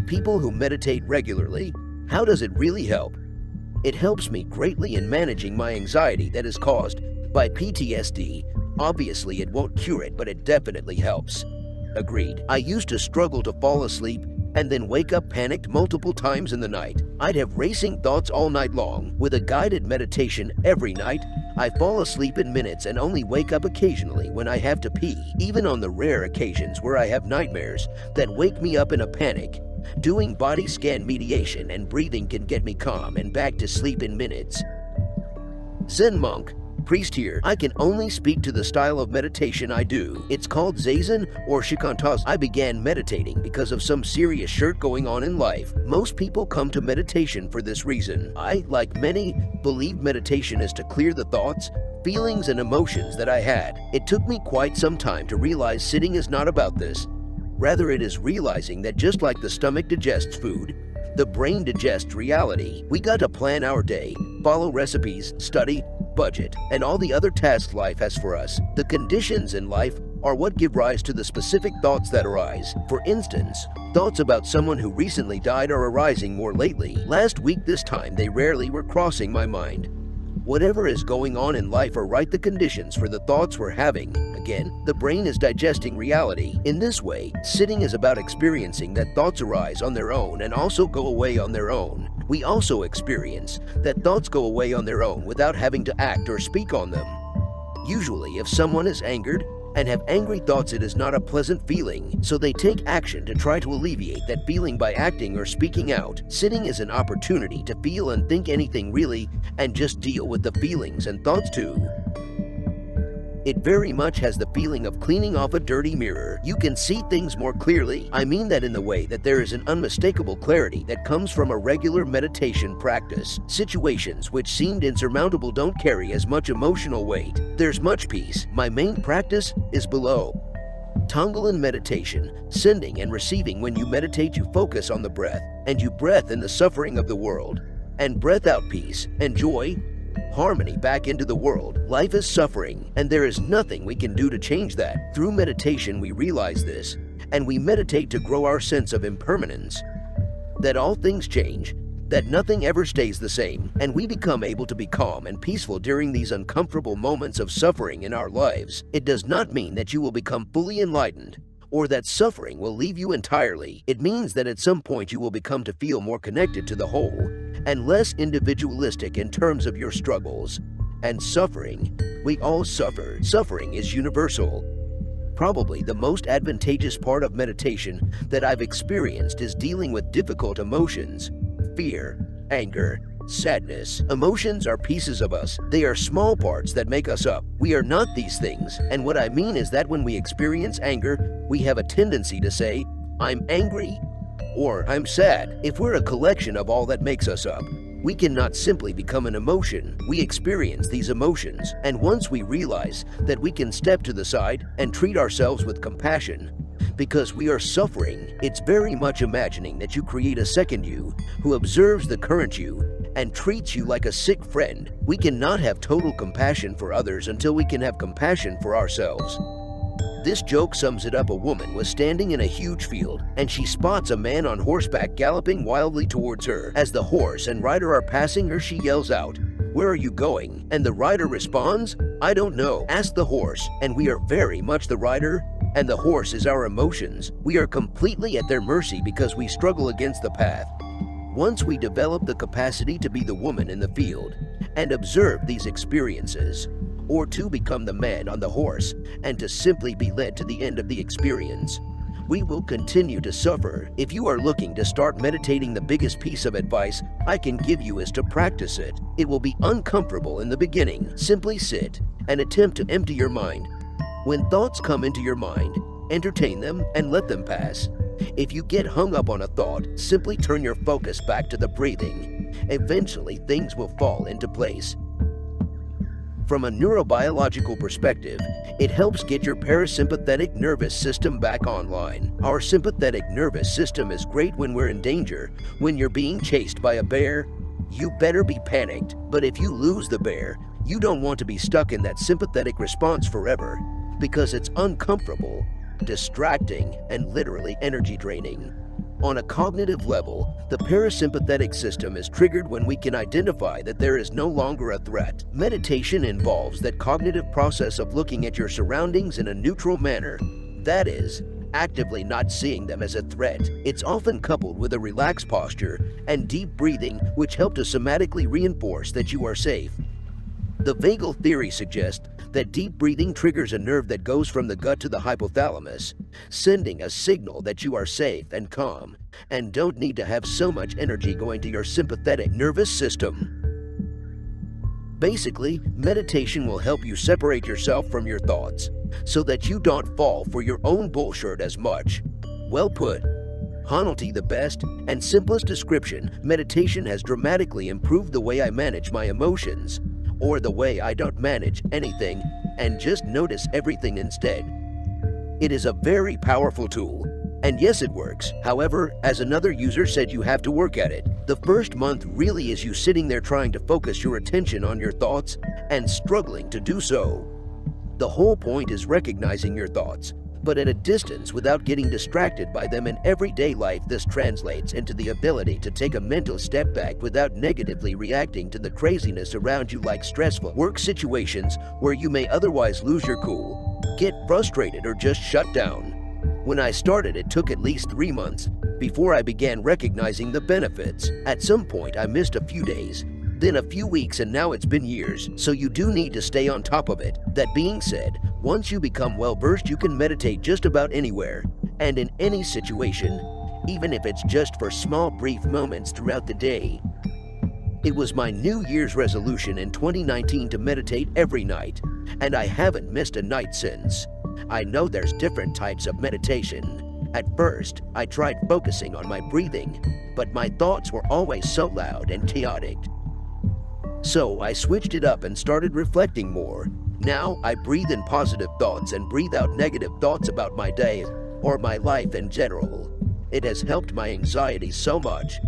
people who meditate regularly. How does it really help? It helps me greatly in managing my anxiety that is caused by PTSD. Obviously, it won't cure it, but it definitely helps. Agreed. I used to struggle to fall asleep and then wake up panicked multiple times in the night. I'd have racing thoughts all night long. With a guided meditation every night, I fall asleep in minutes and only wake up occasionally when I have to pee. Even on the rare occasions where I have nightmares that wake me up in a panic, doing body scan mediation and breathing can get me calm and back to sleep in minutes. Zen monk, priest here. I can only speak to the style of meditation I do. It's called Zazen or Shikantaza. I began meditating because of some serious shit going on in life. Most people come to meditation for this reason. I, like many, believe meditation is to clear the thoughts, feelings, and emotions that I had. It took me quite some time to realize sitting is not about this. Rather, it is realizing that just like the stomach digests food, the brain digests reality. We got to plan our day, follow recipes, study, budget, and all the other tasks life has for us. The conditions in life are what give rise to the specific thoughts that arise. For instance, thoughts about someone who recently died are arising more lately. Last week this time, they rarely were crossing my mind. Whatever is going on in life are right the conditions for the thoughts we're having. Again, the brain is digesting reality. In this way, sitting is about experiencing that thoughts arise on their own and also go away on their own. We also experience that thoughts go away on their own without having to act or speak on them. Usually, if someone is angered and have angry thoughts, it is not a pleasant feeling, so they take action to try to alleviate that feeling by acting or speaking out. Sitting is an opportunity to feel and think anything really, and just deal with the feelings and thoughts too. It very much has the feeling of cleaning off a dirty mirror. You can see things more clearly. I mean that in the way that there is an unmistakable clarity that comes from a regular meditation practice. Situations which seemed insurmountable don't carry as much emotional weight. There's much peace. My main practice is below. Tonglen meditation, sending and receiving. When you meditate, you focus on the breath, and you breath in the suffering of the world, and breath out peace and joy, harmony back into the world. Life is suffering, and there is nothing we can do to change that. Through meditation, we realize this, and we meditate to grow our sense of impermanence, that all things change, that nothing ever stays the same, and we become able to be calm and peaceful during these uncomfortable moments of suffering in our lives. It does not mean that you will become fully enlightened, or that suffering will leave you entirely. It means that at some point you will become to feel more connected to the whole and less individualistic in terms of your struggles and suffering. We all suffer. Suffering is universal. Probably the most advantageous part of meditation that I've experienced is dealing with difficult emotions, fear, anger, sadness. Emotions are pieces of us. They are small parts that make us up. We are not these things. And what I mean is that when we experience anger, we have a tendency to say, "I'm angry," or "I'm sad." If we're a collection of all that makes us up, we cannot simply become an emotion. We experience these emotions, and once we realize that we can step to the side and treat ourselves with compassion, because we are suffering, it's very much imagining that you create a second you who observes the current you and treats you like a sick friend. We cannot have total compassion for others until we can have compassion for ourselves. This joke sums it up. A woman was standing in a huge field, and she spots a man on horseback galloping wildly towards her. As the horse and rider are passing her, she yells out, "Where are you going?" And the rider responds, "I don't know. Ask the horse." And we are very much the rider, and the horse is our emotions. We are completely at their mercy because we struggle against the path. Once we develop the capacity to be the woman in the field and observe these experiences, or to become the man on the horse and to simply be led to the end of the experience, we will continue to suffer. If you are looking to start meditating, the biggest piece of advice I can give you is to practice it. It will be uncomfortable in the beginning. Simply sit and attempt to empty your mind. When thoughts come into your mind, entertain them and let them pass. If you get hung up on a thought, simply turn your focus back to the breathing. Eventually, things will fall into place. From a neurobiological perspective, it helps get your parasympathetic nervous system back online. Our sympathetic nervous system is great when we're in danger. When you're being chased by a bear, you better be panicked. But if you lose the bear, you don't want to be stuck in that sympathetic response forever, because it's uncomfortable, distracting, and literally energy draining. On a cognitive level, the parasympathetic system is triggered when we can identify that there is no longer a threat. Meditation involves that cognitive process of looking at your surroundings in a neutral manner. That is, actively not seeing them as a threat. It's often coupled with a relaxed posture and deep breathing, which help to somatically reinforce that you are safe. The vagal theory suggests that deep breathing triggers a nerve that goes from the gut to the hypothalamus, sending a signal that you are safe and calm and don't need to have so much energy going to your sympathetic nervous system. Basically, meditation will help you separate yourself from your thoughts so that you don't fall for your own bullshit as much. Well put. Honestly, the best and simplest description, meditation has dramatically improved the way I manage my emotions, or the way I don't manage anything and just notice everything instead. It is a very powerful tool, and yes, it works. However, as another user said, you have to work at it. The first month really is you sitting there trying to focus your attention on your thoughts and struggling to do so. The whole point is recognizing your thoughts, but at a distance without getting distracted by them in everyday life. This translates into the ability to take a mental step back without negatively reacting to the craziness around you, like stressful work situations where you may otherwise lose your cool, get frustrated, or just shut down. When I started, it took at least 3 months before I began recognizing the benefits. At some point, I missed a few days, then a few weeks, and now it's been years, so you do need to stay on top of it. That being said, once you become well-versed, you can meditate just about anywhere and in any situation, even if it's just for small, brief moments throughout the day. It was my New Year's resolution in 2019 to meditate every night, and I haven't missed a night since. I know there's different types of meditation. At first, I tried focusing on my breathing, but my thoughts were always so loud and chaotic. So I switched it up and started reflecting more. Now I breathe in positive thoughts and breathe out negative thoughts about my day or my life in general. It has helped my anxiety so much.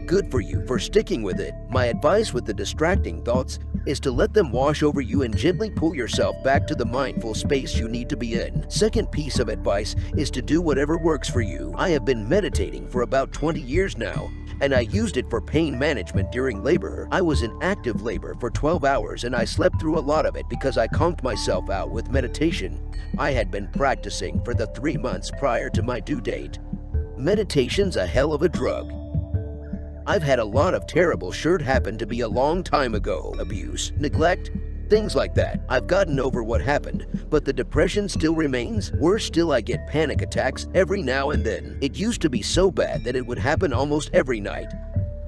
Good for you for sticking with it. My advice with the distracting thoughts is to let them wash over you and gently pull yourself back to the mindful space you need to be in. Second piece of advice is to do whatever works for you. I have been meditating for about 20 years now, and I used it for pain management during labor. I was in active labor for 12 hours and I slept through a lot of it because I conked myself out with meditation I had been practicing for the 3 months prior to my due date. Meditation's a hell of a drug. I've had a lot of terrible shit happen to me a long time ago. Abuse, neglect, things like that. I've gotten over what happened, but the depression still remains. Worse still, I get panic attacks every now and then. It used to be so bad that it would happen almost every night.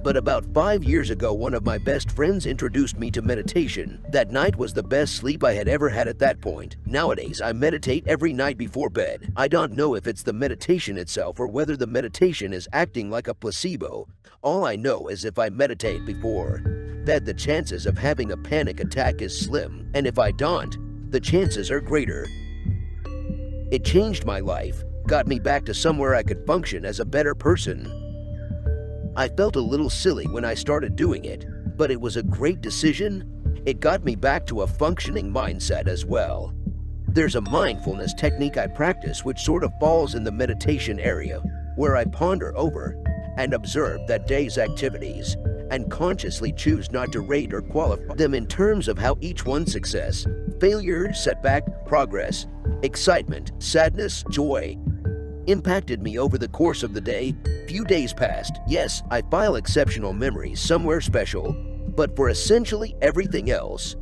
But about 5 years ago, one of my best friends introduced me to meditation. That night was the best sleep I had ever had at that point. Nowadays, I meditate every night before bed. I don't know if it's the meditation itself or whether the meditation is acting like a placebo. All I know is if I meditate before bed, the chances of having a panic attack is slim, and if I don't, the chances are greater. It changed my life, got me back to somewhere I could function as a better person. I felt a little silly when I started doing it, but it was a great decision. It got me back to a functioning mindset as well. There's a mindfulness technique I practice which sort of falls in the meditation area, where I ponder over and observe that day's activities and consciously choose not to rate or qualify them in terms of how each one's success, failure, setback, progress, excitement, sadness, joy impacted me over the course of the day. Few days passed. Yes, I file exceptional memories somewhere special, but for essentially everything else,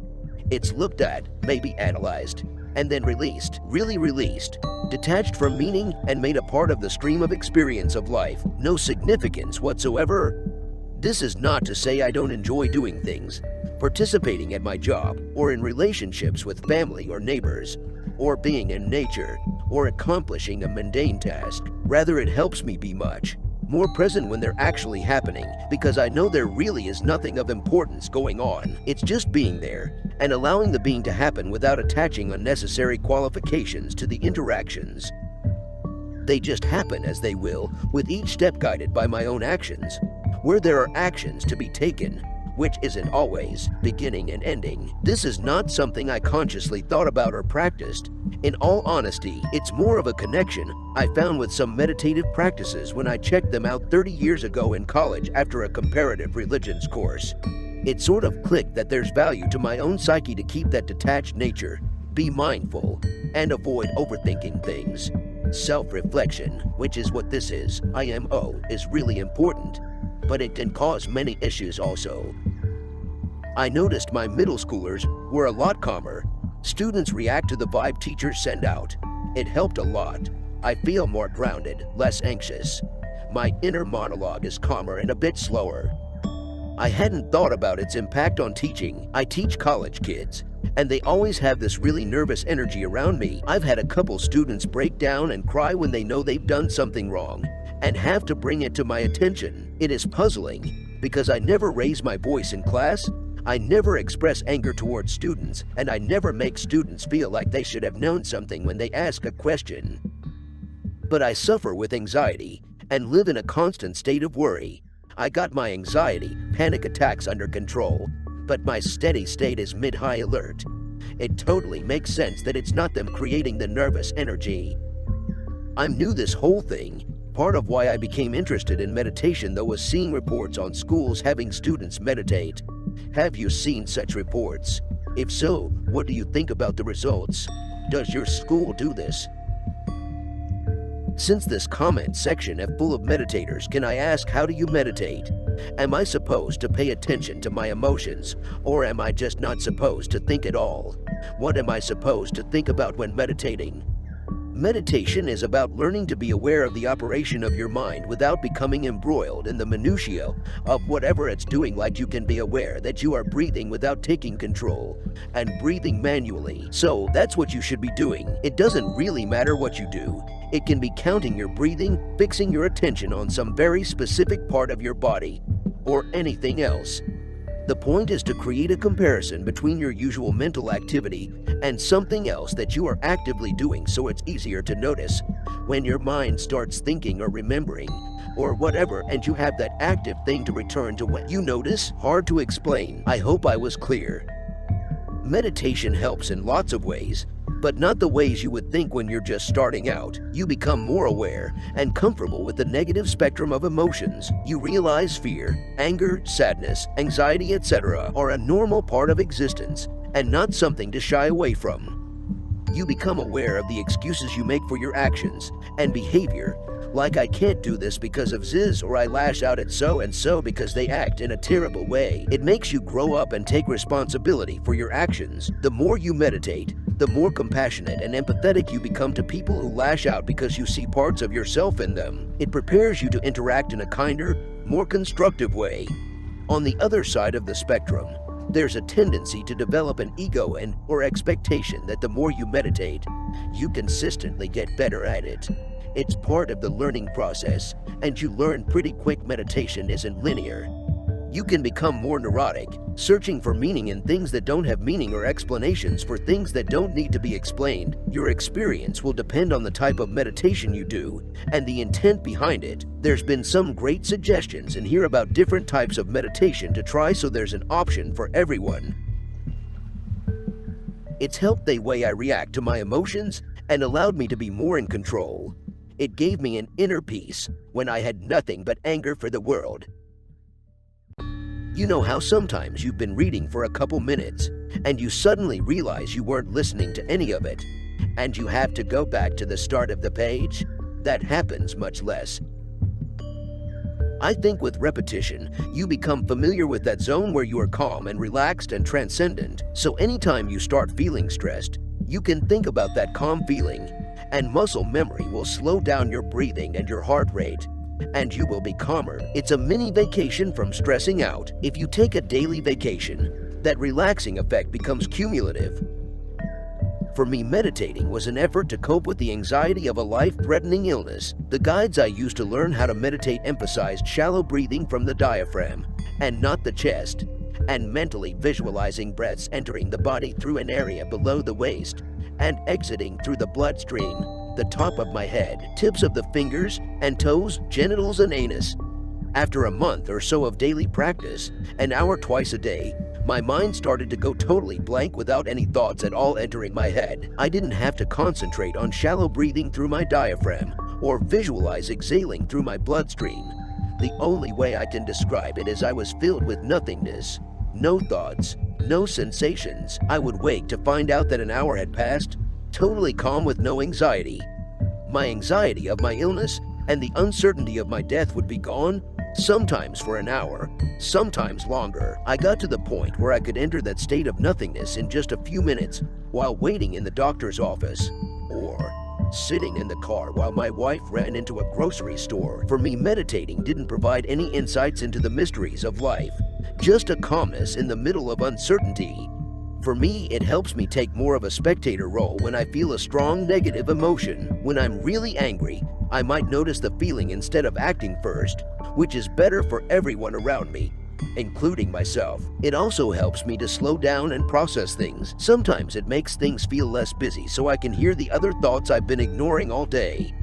it's looked at, maybe analyzed, and then released, really released, detached from meaning and made a part of the stream of experience of life. No significance whatsoever. This is not to say I don't enjoy doing things, participating at my job, or in relationships with family or neighbors, or being in nature, or accomplishing a mundane task. Rather, it helps me be much more present when they're actually happening, because I know there really is nothing of importance going on. It's just being there and allowing the being to happen without attaching unnecessary qualifications to the interactions. They just happen as they will, with each step guided by my own actions. Where there are actions to be taken, which isn't always beginning and ending. This is not something I consciously thought about or practiced. In all honesty, it's more of a connection I found with some meditative practices when I checked them out 30 years ago in college after a comparative religions course. It sort of clicked that there's value to my own psyche to keep that detached nature, be mindful, and avoid overthinking things. Self-reflection, which is what this is, IMO, is really important, but it can cause many issues also. I noticed my middle schoolers were a lot calmer. Students react to the vibe teachers send out. It helped a lot. I feel more grounded, less anxious. My inner monologue is calmer and a bit slower. I hadn't thought about its impact on teaching. I teach college kids, and they always have this really nervous energy around me. I've had a couple students break down and cry when they know they've done something wrong and have to bring it to my attention. It is puzzling because I never raise my voice in class, I never express anger towards students, and I never make students feel like they should have known something when they ask a question. But I suffer with anxiety and live in a constant state of worry. I got my anxiety, panic attacks under control, but my steady state is mid-high alert. It totally makes sense that it's not them creating the nervous energy. I'm new this whole thing. Part of why I became interested in meditation though was seeing reports on schools having students meditate. Have you seen such reports? If so, what do you think about the results? Does your school do this? Since this comment section is full of meditators, can I ask, how do you meditate? Am I supposed to pay attention to my emotions, or am I just not supposed to think at all? What am I supposed to think about when meditating? Meditation is about learning to be aware of the operation of your mind without becoming embroiled in the minutiae of whatever it's doing. Like, you can be aware that you are breathing without taking control and breathing manually. So that's what you should be doing. It doesn't really matter what you do. It can be counting your breathing, fixing your attention on some very specific part of your body, or anything else. The point is to create a comparison between your usual mental activity and something else that you are actively doing, so it's easier to notice when your mind starts thinking or remembering or whatever, and you have that active thing to return to when you notice. Hard to explain. I hope I was clear. Meditation helps in lots of ways, but not the ways you would think when you're just starting out. You become more aware and comfortable with the negative spectrum of emotions. You realize fear, anger, sadness, anxiety, etc. are a normal part of existence and not something to shy away from. You become aware of the excuses you make for your actions and behavior, like, I can't do this because of Ziz, or I lash out at so-and-so because they act in a terrible way. It makes you grow up and take responsibility for your actions. The more you meditate, the more compassionate and empathetic you become to people who lash out because you see parts of yourself in them. It prepares you to interact in a kinder, more constructive way. On the other side of the spectrum, there's a tendency to develop an ego or expectation that the more you meditate, you consistently get better at it. It's part of the learning process, and you learn pretty quick meditation isn't linear. You can become more neurotic, searching for meaning in things that don't have meaning or explanations for things that don't need to be explained. Your experience will depend on the type of meditation you do and the intent behind it. There's been some great suggestions in here about different types of meditation to try, so there's an option for everyone. It's helped the way I react to my emotions and allowed me to be more in control. It gave me an inner peace when I had nothing but anger for the world. You know how sometimes you've been reading for a couple minutes and you suddenly realize you weren't listening to any of it, and you have to go back to the start of the page? That happens much less. I think with repetition, you become familiar with that zone where you are calm and relaxed and transcendent. So anytime you start feeling stressed, you can think about that calm feeling, and muscle memory will slow down your breathing and your heart rate, and you will be calmer. It's a mini vacation from stressing out. If you take a daily vacation, that relaxing effect becomes cumulative. For me, meditating was an effort to cope with the anxiety of a life-threatening illness. The guides I used to learn how to meditate emphasized shallow breathing from the diaphragm and not the chest, and mentally visualizing breaths entering the body through an area below the waist and exiting through the bloodstream, the top of my head, tips of the fingers and toes, genitals and anus. After a month or so of daily practice, an hour twice a day, My mind started to go totally blank without any thoughts at all entering my head. I didn't have to concentrate on shallow breathing through my diaphragm or visualize exhaling through my bloodstream. The only way I can describe it is I was filled with nothingness. No thoughts, no sensations. I would wake to find out that an hour had passed, totally calm with no anxiety. My anxiety of my illness and the uncertainty of my death would be gone, sometimes for an hour, sometimes longer. I got to the point where I could enter that state of nothingness in just a few minutes while waiting in the doctor's office, or sitting in the car while my wife ran into a grocery store. For me, meditating didn't provide any insights into the mysteries of life, just a calmness in the middle of uncertainty. For me, it helps me take more of a spectator role when I feel a strong negative emotion. When I'm really angry, I might notice the feeling instead of acting first, which is better for everyone around me, including myself. It also helps me to slow down and process things. Sometimes it makes things feel less busy so I can hear the other thoughts I've been ignoring all day.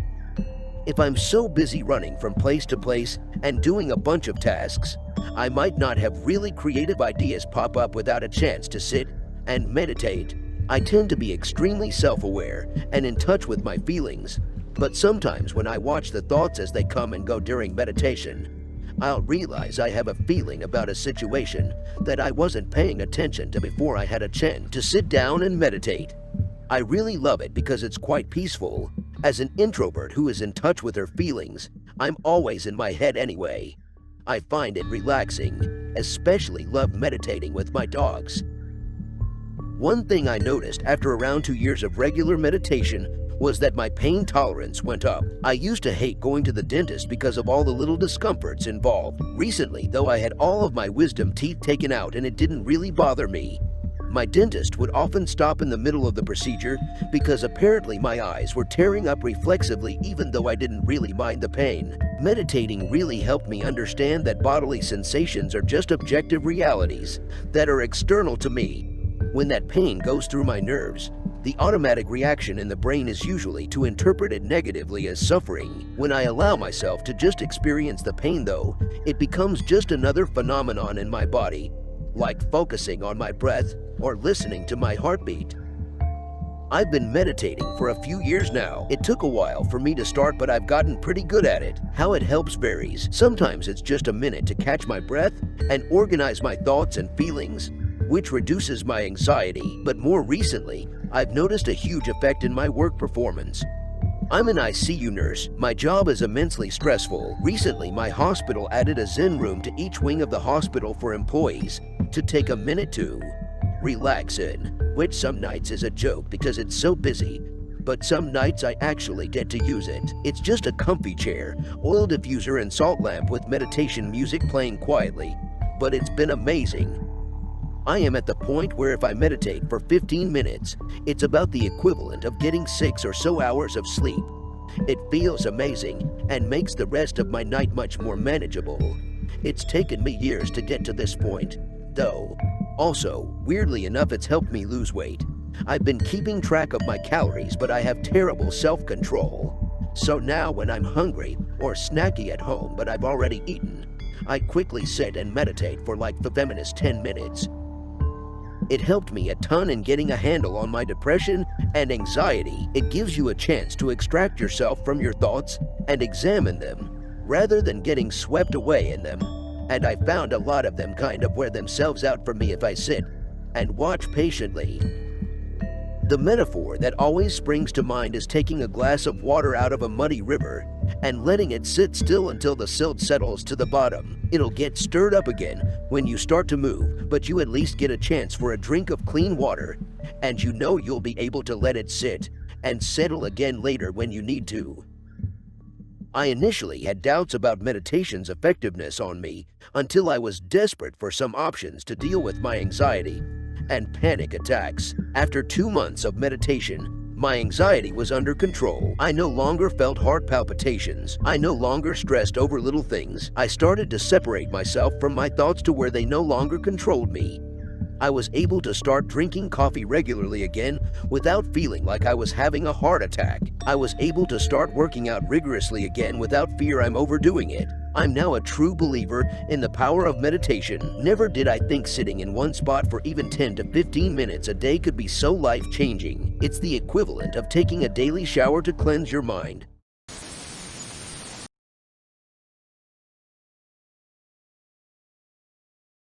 If I'm so busy running from place to place and doing a bunch of tasks, I might not have really creative ideas pop up without a chance to sit and meditate. I tend to be extremely self-aware and in touch with my feelings, but sometimes when I watch the thoughts as they come and go during meditation, I'll realize I have a feeling about a situation that I wasn't paying attention to before I had a chance to sit down and meditate. I really love it because it's quite peaceful. As an introvert who is in touch with her feelings, I'm always in my head anyway. I find it relaxing, especially love meditating with my dogs. One thing I noticed after around 2 years of regular meditation was that my pain tolerance went up. I used to hate going to the dentist because of all the little discomforts involved. Recently, though, I had all of my wisdom teeth taken out and it didn't really bother me. My dentist would often stop in the middle of the procedure because apparently my eyes were tearing up reflexively even though I didn't really mind the pain. Meditating really helped me understand that bodily sensations are just objective realities that are external to me. When that pain goes through my nerves, the automatic reaction in the brain is usually to interpret it negatively as suffering. When I allow myself to just experience the pain though, it becomes just another phenomenon in my body, like focusing on my breath or listening to my heartbeat. I've been meditating for a few years now. It took a while for me to start, but I've gotten pretty good at it. How it helps varies. Sometimes it's just a minute to catch my breath and organize my thoughts and feelings, which reduces my anxiety. But more recently, I've noticed a huge effect in my work performance. I'm an ICU nurse. My job is immensely stressful. Recently, my hospital added a Zen room to each wing of the hospital for employees to take a minute to relax in, which some nights is a joke because it's so busy, but some nights I actually get to use it. It's just a comfy chair, oil diffuser and salt lamp with meditation music playing quietly, but it's been amazing. I am at the point where if I meditate for 15 minutes, it's about the equivalent of getting 6 or so hours of sleep. It feels amazing and makes the rest of my night much more manageable. It's taken me years to get to this point, though. Also, weirdly enough, it's helped me lose weight. I've been keeping track of my calories, but I have terrible self-control. So now when I'm hungry or snacky at home but I've already eaten, I quickly sit and meditate for like the feminist 10 minutes. It helped me a ton in getting a handle on my depression and anxiety. It gives you a chance to extract yourself from your thoughts and examine them, rather than getting swept away in them. And I found a lot of them kind of wear themselves out for me if I sit and watch patiently. The metaphor that always springs to mind is taking a glass of water out of a muddy river and letting it sit still until the silt settles to the bottom. It'll get stirred up again when you start to move, but you at least get a chance for a drink of clean water, and you know you'll be able to let it sit and settle again later when you need to. I initially had doubts about meditation's effectiveness on me until I was desperate for some options to deal with my anxiety and panic attacks. After 2 months of meditation, my anxiety was under control. I no longer felt heart palpitations. I no longer stressed over little things. I started to separate myself from my thoughts to where they no longer controlled me. I was able to start drinking coffee regularly again without feeling like I was having a heart attack. I was able to start working out rigorously again without fear I'm overdoing it. I'm now a true believer in the power of meditation. Never did I think sitting in one spot for even 10 to 15 minutes a day could be so life-changing. It's the equivalent of taking a daily shower to cleanse your mind.